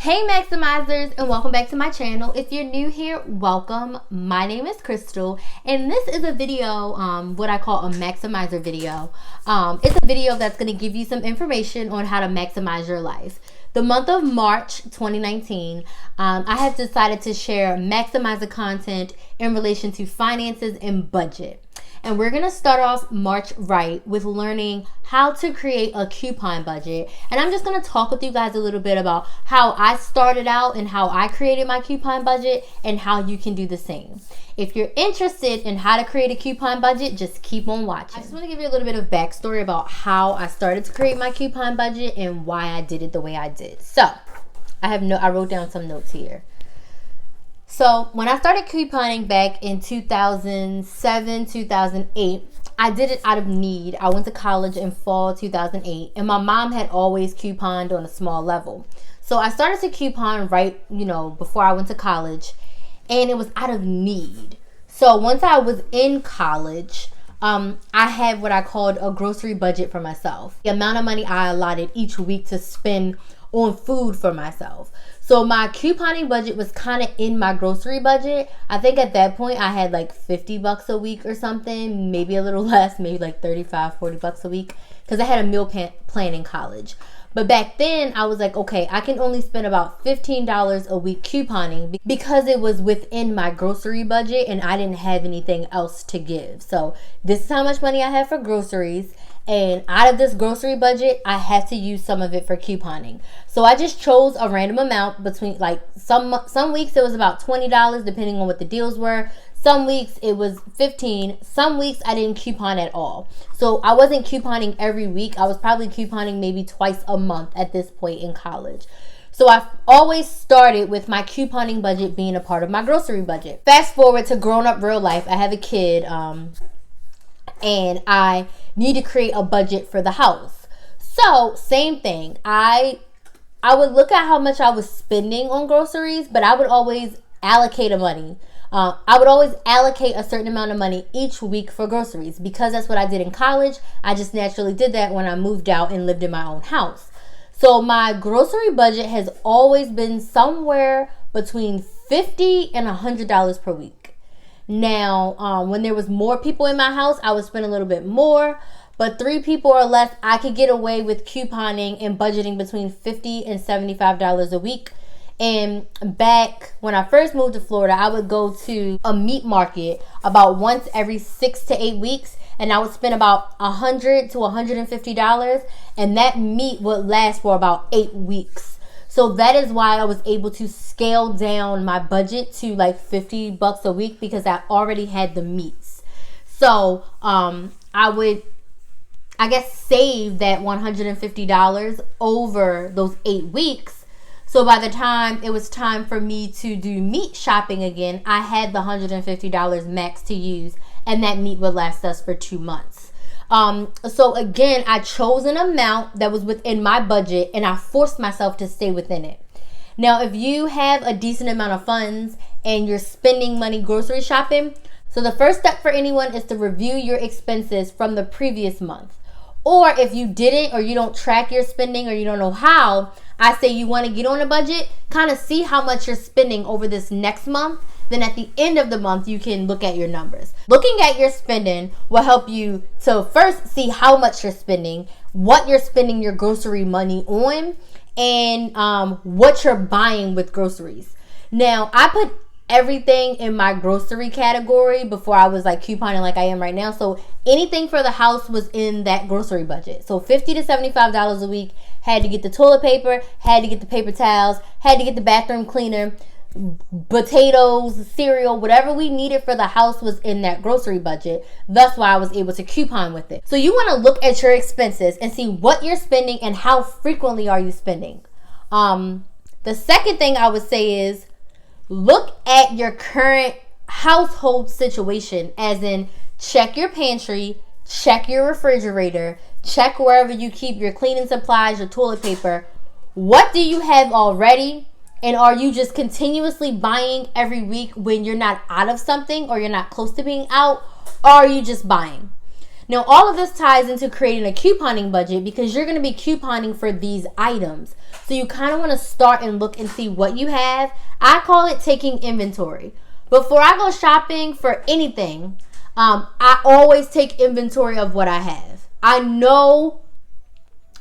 Hey Maximizers, and welcome back to my channel. If you're new here, welcome. My name is Crystal, and this is a video, what I call a maximizer video. It's a video that's going to give you some information on how to maximize your life. The month of March 2019, I have decided to share maximizer content in relation to finances and budget. And we're going to start off March right with learning how to create a coupon budget. And I'm just going to talk with you guys a little bit about how I started out and how I created my coupon budget and how you can do the same. If you're interested in how to create a coupon budget, just keep on watching. I just want to give you a little bit of backstory about how I started to create my coupon budget and why I did it the way I did. So I wrote down some notes here. So when I started couponing back in 2007, 2008, I did it out of need. I went to college in fall 2008, and my mom had always couponed on a small level. So I started to coupon right, before I went to college, and it was out of need. So once I was in college, I had what I called a grocery budget for myself. The amount of money I allotted each week to spend on food for myself. So my couponing budget was kind of in my grocery budget. I think at that point I had like $50 a week or something, maybe a little less, maybe like $35-40 a week, because I had a meal plan in college. But back then I was like, okay, I can only spend about $15 a week couponing because it was within my grocery budget and I didn't have anything else to give. So this is how much money I had for groceries. And out of this grocery budget, I had to use some of it for couponing. So I just chose a random amount between, like, some weeks it was about $20, depending on what the deals were. Some weeks it was $15. Some weeks I didn't coupon at all. So I wasn't couponing every week. I was probably couponing maybe twice a month at this point in college. So I've always started with my couponing budget being a part of my grocery budget. Fast forward to grown up real life. I have a kid, and I need to create a budget for the house. So same thing. I would look at how much I was spending on groceries, but I would always allocate a money. I would always allocate a certain amount of money each week for groceries because that's what I did in college. I just naturally did that when I moved out and lived in my own house. So my grocery budget has always been somewhere between $50 and $100 per week. Now, when there was more people in my house, I would spend a little bit more. But 3 people or less, I could get away with couponing and budgeting between $50 and $75 a week. And back when I first moved to Florida, I would go to a meat market about once every 6 to 8 weeks. And I would spend about $100 to $150. And that meat would last for about 8 weeks. So that is why I was able to scale down my budget to like $50 a week because I already had the meats. So I would, save that $150 over those 8 weeks. So by the time it was time for me to do meat shopping again, I had the $150 max to use, and that meat would last us for 2 months. So again, I chose an amount that was within my budget and I forced myself to stay within it. Now, if you have a decent amount of funds and you're spending money grocery shopping, so the first step for anyone is to review your expenses from the previous month. Or if you didn't, or you don't track your spending, or you don't know how, I say you want to get on a budget, kind of see how much you're spending over this next month. Then at the end of the month, you can look at your numbers. Looking at your spending will help you to first see how much you're spending, what you're spending your grocery money on, and what you're buying with groceries. Now, I put everything in my grocery category before I was like couponing like I am right now. So anything for the house was in that grocery budget. So $50 to $75 a week. Had to get the toilet paper, had to get the paper towels, had to get the bathroom cleaner, potatoes, cereal, whatever we needed for the house was in that grocery budget. That's why I was able to coupon with it. So you want to look at your expenses and see what you're spending and how frequently are you spending. The second thing I would say is look at your current household situation, as in check your pantry, check your refrigerator, check wherever you keep your cleaning supplies, your toilet paper. What do you have already? And are you just continuously buying every week when you're not out of something or you're not close to being out? Or are you just buying? Now, all of this ties into creating a couponing budget because you're going to be couponing for these items. So you kind of want to start and look and see what you have. I call it taking inventory. Before I go shopping for anything, I always take inventory of what I have. I know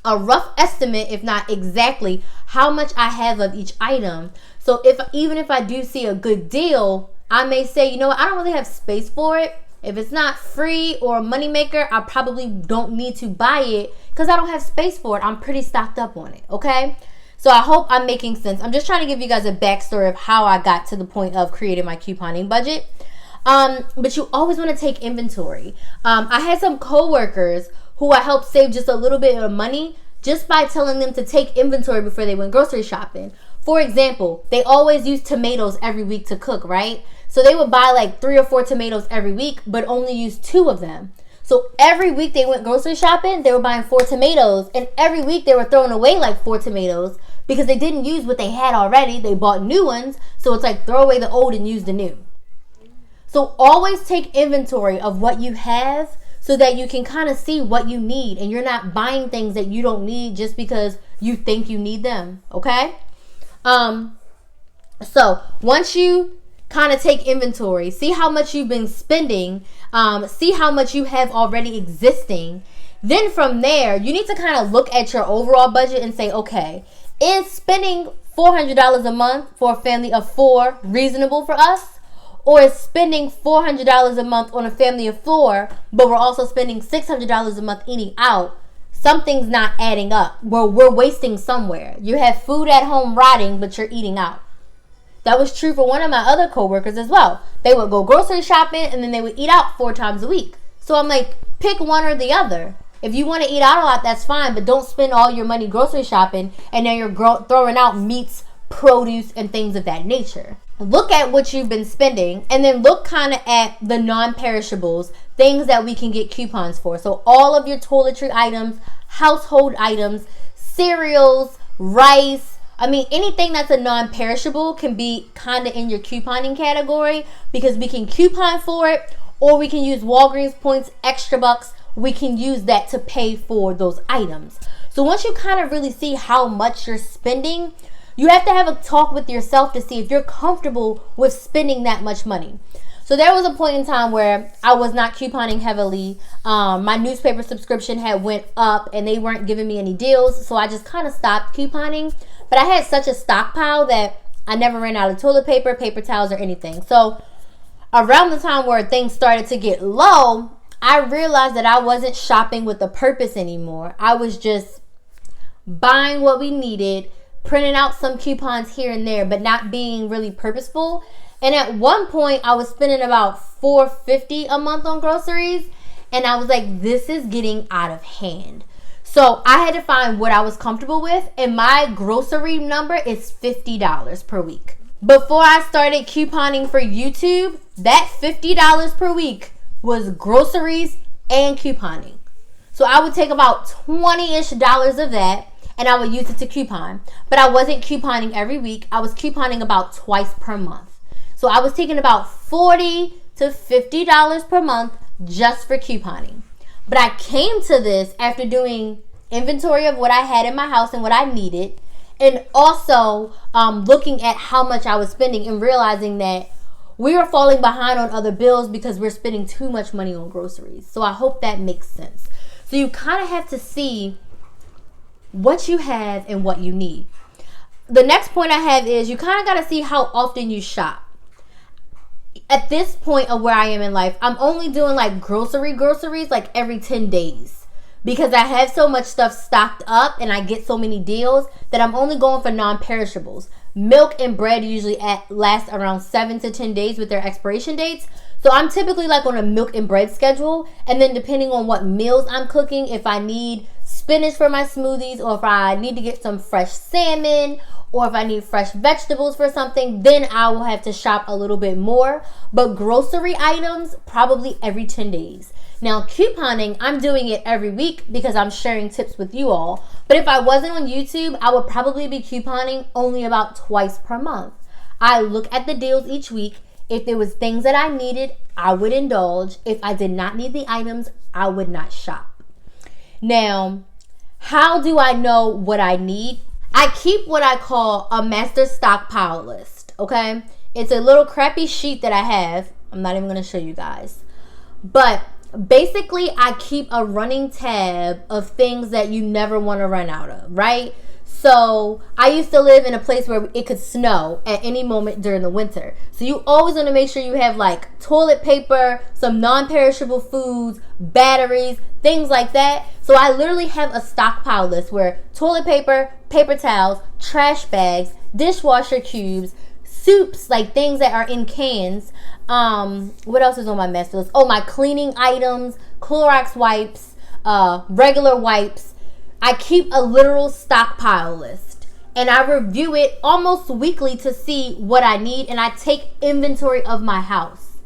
a rough estimate, if not exactly, how much I have of each item. So even if I do see a good deal, I may say, you know what, I don't really have space for it. If it's not free or a moneymaker, I probably don't need to buy it because I don't have space for it. I'm pretty stocked up on it, okay? So I hope I'm making sense. I'm just trying to give you guys a backstory of how I got to the point of creating my couponing budget. But you always want to take inventory. I had some coworkers who I helped save just a little bit of money just by telling them to take inventory before they went grocery shopping. For example, they always use tomatoes every week to cook, right? So they would buy like 3 or 4 tomatoes every week, but only use 2 of them. So every week they went grocery shopping, they were buying 4 tomatoes. And every week they were throwing away like 4 tomatoes because they didn't use what they had already. They bought new ones. So it's like throw away the old and use the new. So always take inventory of what you have so that you can kind of see what you need. And you're not buying things that you don't need just because you think you need them. Okay? So once you kind of take inventory, see how much you've been spending, see how much you have already existing. Then from there, you need to kind of look at your overall budget and say, okay, is spending $400 a month for a family of 4 reasonable for us? Or is spending $400 a month on a family of 4, but we're also spending $600 a month eating out? Something's not adding up. We're wasting somewhere. You have food at home rotting, but you're eating out. That was true for one of my other coworkers as well. They would go grocery shopping and then they would eat out 4 times a week. So I'm like, pick one or the other. If you want to eat out a lot, that's fine, but don't spend all your money grocery shopping and then you're throwing out meats, produce, and things of that nature. Look at what you've been spending and then look kind of at the non-perishables, things that we can get coupons for. So all of your toiletry items, household items, cereals, rice, anything that's a non-perishable can be kind of in your couponing category because we can coupon for it, or we can use Walgreens points, extra bucks. We can use that to pay for those items. So once you kind of really see how much you're spending, you have to have a talk with yourself to see if you're comfortable with spending that much money. So there was a point in time where I was not couponing heavily. My newspaper subscription had went up and they weren't giving me any deals. So I just kind of stopped couponing. But I had such a stockpile that I never ran out of toilet paper, paper towels, or anything. So around the time where things started to get low, I realized that I wasn't shopping with a purpose anymore. I was just buying what we needed, printing out some coupons here and there, but not being really purposeful. And at one point, I was spending about $4.50 a month on groceries. And I was like, this is getting out of hand. So I had to find what I was comfortable with. And my grocery number is $50 per week. Before I started couponing for YouTube, that $50 per week was groceries and couponing. So I would take about $20-ish of that and I would use it to coupon. But I wasn't couponing every week. I was couponing about twice per month. So I was taking about $40 to $50 per month just for couponing. But I came to this after doing inventory of what I had in my house and what I needed. And also looking at how much I was spending and realizing that we were falling behind on other bills because we're spending too much money on groceries. So I hope that makes sense. So you kind of have to see what you have and what you need. The next point I have is you kind of got to see how often you shop. At this point of where I am in life, I'm only doing like groceries like every 10 days because I have so much stuff stocked up and I get so many deals that I'm only going for non-perishables. Milk and bread usually last around 7 to 10 days with their expiration dates. So I'm typically like on a milk and bread schedule. And then depending on what meals I'm cooking, if I need spinach for my smoothies or if I need to get some fresh salmon or if I need fresh vegetables for something, then I will have to shop a little bit more. But grocery items, probably every 10 days. Now, couponing, I'm doing it every week because I'm sharing tips with you all. But if I wasn't on YouTube, I would probably be couponing only about twice per month. I look at the deals each week. If there was things that I needed, I would indulge. If I did not need the items, I would not shop. Now, how do I know what I need? I keep what I call a master stockpile list, okay? It's a little crappy sheet that I have. I'm not even going to show you guys. But basically, I keep a running tab of things that you never want to run out of, right? So I used to live in a place where it could snow at any moment during the winter. So you always want to make sure you have like toilet paper, some non-perishable foods, batteries, things like that. So I literally have a stockpile list where toilet paper, paper towels, trash bags, dishwasher cubes, soups, like things that are in cans. What else is on my master list? Oh, my cleaning items, Clorox wipes, regular wipes. I keep a literal stockpile list, and I review it almost weekly to see what I need, and I take inventory of my house.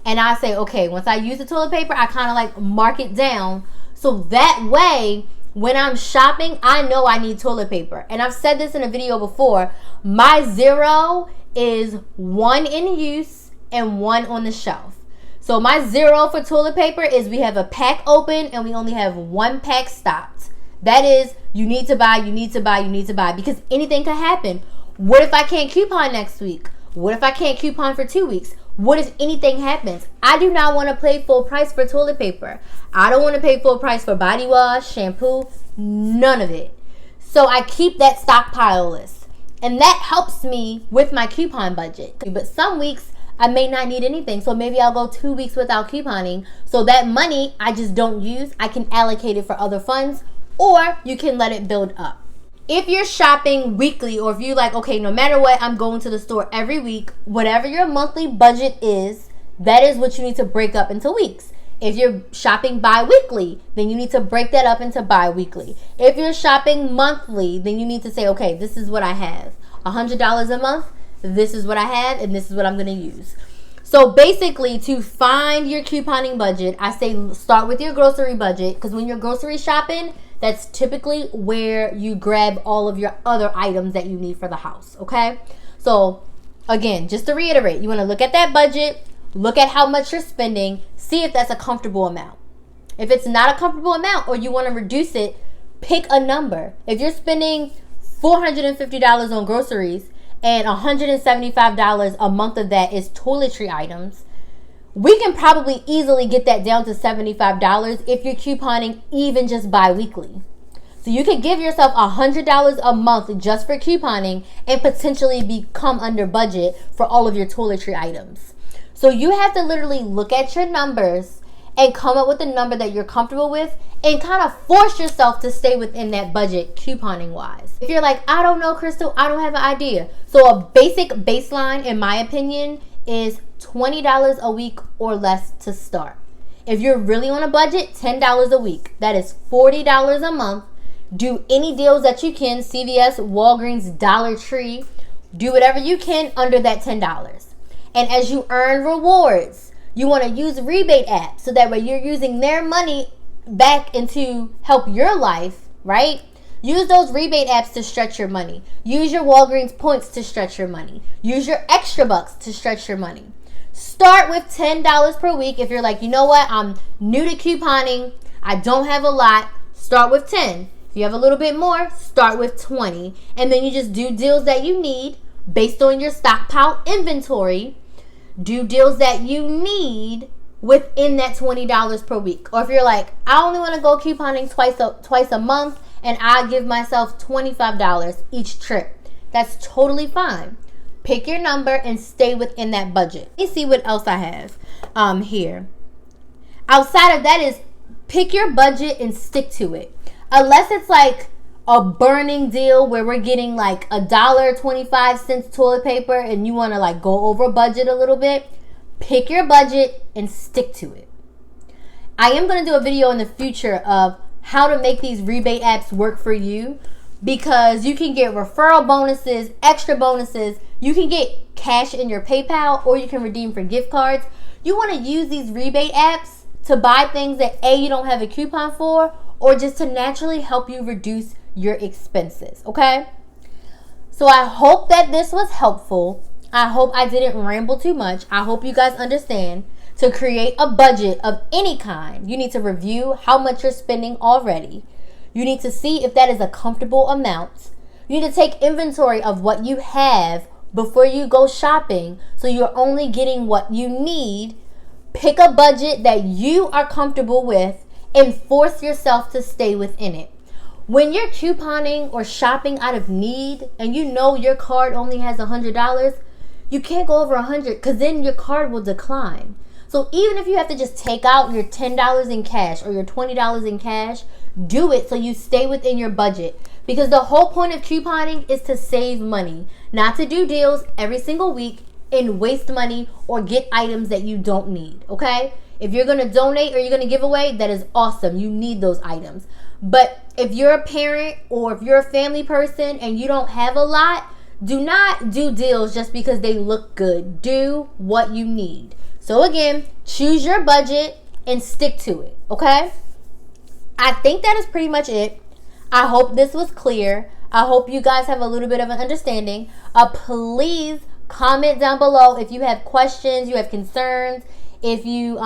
And I say, okay, once I use the toilet paper, I kind of like mark it down. So that way, when I'm shopping, I know I need toilet paper. And I've said this in a video before. My 0 is 1 in use and 1 on the shelf. So my 0 for toilet paper is we have a pack open and we only have 1 pack stocked. That is, you need to buy, you need to buy, you need to buy, because anything could happen. What if I can't coupon next week? What if I can't coupon for 2 weeks? What if anything happens? I do not want to pay full price for toilet paper. I don't want to pay full price for body wash, shampoo, none of it. So I keep that stockpile list. And that helps me with my coupon budget. But some weeks I may not need anything. So maybe I'll go 2 weeks without couponing. So that money I just don't use, I can allocate it for other funds, or you can let it build up. If you're shopping weekly, or if you like, okay, no matter what, I'm going to the store every week, whatever your monthly budget is, that is what you need to break up into weeks. If you're shopping bi-weekly, then you need to break that up into bi-weekly. If you're shopping monthly, then you need to say, okay, this is what I have. $100 a month, this is what I have, and this is what I'm going to use. So basically, to find your couponing budget, I say start with your grocery budget, because when you're grocery shopping, that's typically where you grab all of your other items that you need for the house, okay? So, again, just to reiterate, you want to look at that budget, look at how much you're spending, see if that's a comfortable amount. If it's not a comfortable amount or you want to reduce it, pick a number. If you're spending $450 on groceries and $175 a month of that is toiletry items, we can probably easily get that down to $75 if you're couponing even just bi-weekly. So you could give yourself $100 a month just for couponing and potentially become under budget for all of your toiletry items. So you have to literally look at your numbers and come up with a number that you're comfortable with and kind of force yourself to stay within that budget couponing wise. If you're like, I don't know, Crystal, I don't have an idea. So a basic baseline, in my opinion, is $20 a week or less to start. If you're really on a budget, $10 a week. That is $40 a month. Do any deals that you can, CVS, Walgreens, Dollar Tree. Do whatever you can under that $10. And as you earn rewards, you want to use rebate apps so that way you're using their money back into help your life, right? Use those rebate apps to stretch your money. Use your Walgreens points to stretch your money. Use your extra bucks to stretch your money. Start with $10 per week. If you're like, you know what, I'm new to couponing, I don't have a lot, start with 10. If you have a little bit more, start with 20. And then you just do deals that you need based on your stockpile inventory. Do deals that you need within that $20 per week. Or if you're like, I only want to go couponing twice a month and I give myself $25 each trip, that's totally fine. Pick your number and stay within that budget. Let me see what else I have here. Outside of that is pick your budget and stick to it. Unless it's like a burning deal where we're getting like $1.25 toilet paper and you want to like go over budget a little bit, pick your budget and stick to it. I am going to do a video in the future of how to make these rebate apps work for you, because you can get referral bonuses, extra bonuses. You can get cash in your PayPal, or you can redeem for gift cards. You want to use these rebate apps to buy things that A, you don't have a coupon for, or just to naturally help you reduce your expenses, okay? So I hope that this was helpful. I hope I didn't ramble too much. I hope you guys understand. To create a budget of any kind, you need to review how much you're spending already. You need to see if that is a comfortable amount. You need to take inventory of what you have before you go shopping, so you're only getting what you need. Pick a budget that you are comfortable with and force yourself to stay within it. When you're couponing or shopping out of need and you know your card only has $100, you can't go over 100 because then your card will decline. So even if you have to just take out your $10 in cash or your $20 in cash, do it so you stay within your budget. Because the whole point of couponing is to save money, not to do deals every single week and waste money or get items that you don't need, okay? If you're going to donate or you're going to give away, that is awesome. You need those items. But if you're a parent or if you're a family person and you don't have a lot, do not do deals just because they look good. Do what you need. So again, choose your budget and stick to it, okay? I think that is pretty much it. I hope this was clear. I hope you guys have a little bit of an understanding. Please comment down below if you have questions, you have concerns, if you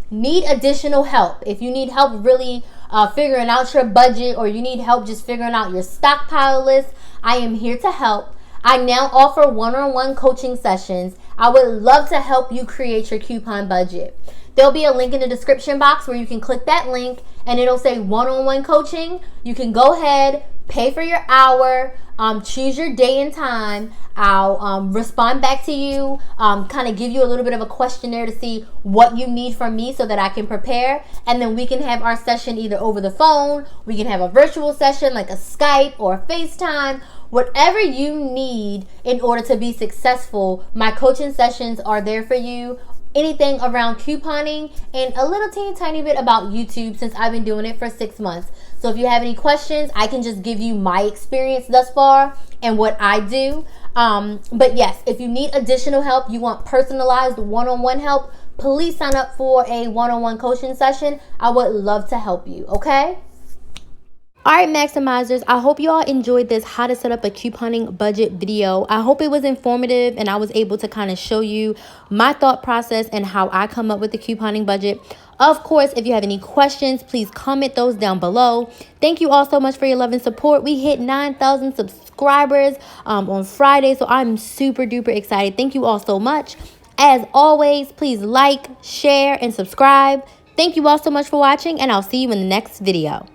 need additional help, if you need help really figuring out your budget, or you need help just figuring out your stockpile list. I am here to help. I now offer one-on-one coaching sessions. I would love to help you create your coupon budget. There'll be a link in the description box where you can click that link and it'll say one-on-one coaching. You can go ahead, pay for your hour, choose your day and time. I'll respond back to you, kind of give you a little bit of a questionnaire to see what you need from me so that I can prepare. And then we can have our session either over the phone, we can have a virtual session like a Skype or a FaceTime. Whatever you need in order to be successful, my coaching sessions are there for you. Anything around couponing and a little teeny tiny bit about YouTube, since I've been doing it for 6 months. So if you have any questions, I can just give you my experience thus far and what I do. But yes, if you need additional help, you want personalized one-on-one help, please sign up for a one-on-one coaching session. I would love to help you, okay? Alright, maximizers, I hope you all enjoyed this how to set up a couponing budget video. I hope it was informative and I was able to kind of show you my thought process and how I come up with the couponing budget. Of course, if you have any questions, please comment those down below. Thank you all so much for your love and support. We hit 9,000 subscribers on Friday, so I'm super duper excited. Thank you all so much. As always, please like, share, and subscribe. Thank you all so much for watching, and I'll see you in the next video.